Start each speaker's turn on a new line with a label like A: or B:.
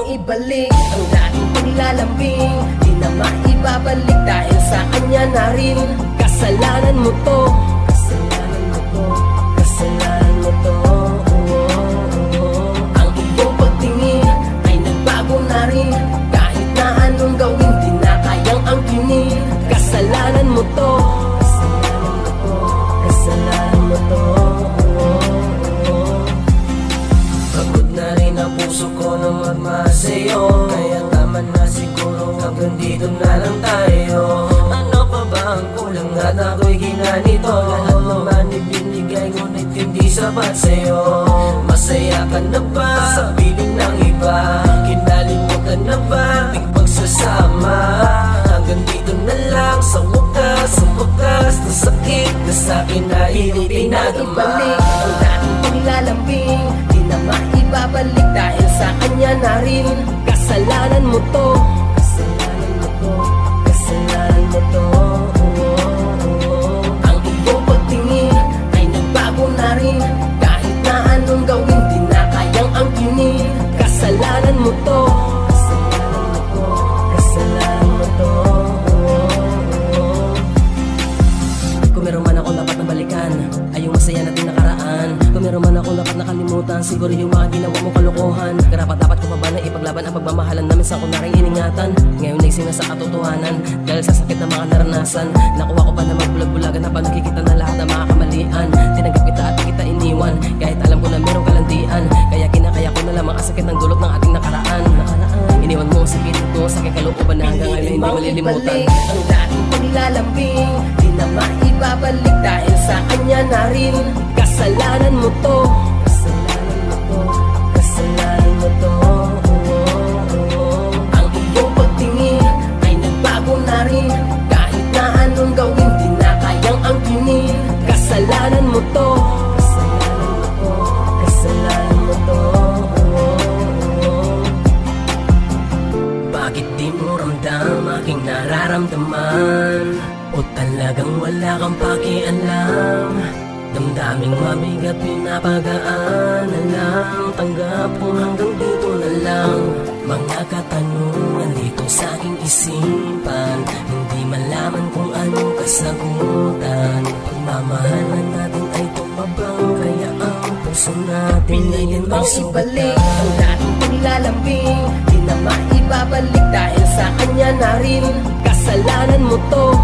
A: ibalik ang dating paglalambing. Di na maibabalik dahil sa kanya na rin. Kasalanan mo to, kasalanan mo to, kasalanan mo to. Ang iyong pagtingin ay nagbago na rin. Kahit na anong gawin, di na kayang angkinin. Kasalanan mo to, kasalanan mo to, kasalanan mo to. Pagod na rin ang puso ko na magmahal sa'yo, kaya tama na siguro hanggang dito na lang tayo. Ano pa ba ang kulang at ako'y ginanito? Lahat naman ibinigay ngunit hindi sapat sa'yo. Masaya ka na ba sa piling ng iba? Kinalimutan na ba ating pagsasama? Hanggang dito na lang sa wakas na sakit na sa'kin na ipinadama. Ang dating paglalambing, di na maibabalik dahil sa kanya na rin. Kasalanan mo to, kasalanan mo to, kasalanan mo to. Ang iyong pagtingin ay nagbago na rin. Kahit na anong gawin, di na kayang angkinin. Kasalanan mo to, kasalanan mo to, kasalanan mo to. Kung meron man ako dapat na balikan ay yung masaya natin nakaraan. Kung meron man ako dapat nakalimutan, siguro yung mga ginawa mong kalokohan. Karapat-dapat ko pa ba na ipaglaban ang pagmamahalan namin sa kung naring iningatan? Ngayon ay sina sa katotohanan dahil sa sakit na mga naranasan. Nakuha ko pa na magbulag-bulagan habang nakikita na lahat ng mga kamalian. Tinanggap kita at kita iniwan kahit alam ko na merong kalandian. Kaya kinakaya ko na lamang ang sakit ng dulot ng ating nakaraan. Iniwan mo ang sakit ko sa aking kalooban na hanggang ngayon hindi malilimutan. Ang dating paglalambing, di na maibabalik dahil sa kanya na rin. Kasalanan mo to, kasalanan mo to, kasalanan mo to. Ang iyong pagtingin ay nagbago na rin. Kahit na anong gawin, di na kayang angkinin. Kasalanan mo to, kasalanan mo to, kasalanan mo to. Bakit di mo ramdam aking nararamdaman? O talagang wala kang pakialam? Damdaming mabigat pinapagaan na lang. Tanggap ko hanggang dito na lang. Mga katanungan dito sa aking isipan, hindi malaman kung anong kasagutan. Pagmamahalan natin ay tumabang, kaya ang puso natin pinilit mong ibalik ang dating paglalambing. Di na maibabalik dahil sa kanya na rin. Kasalanan mo to,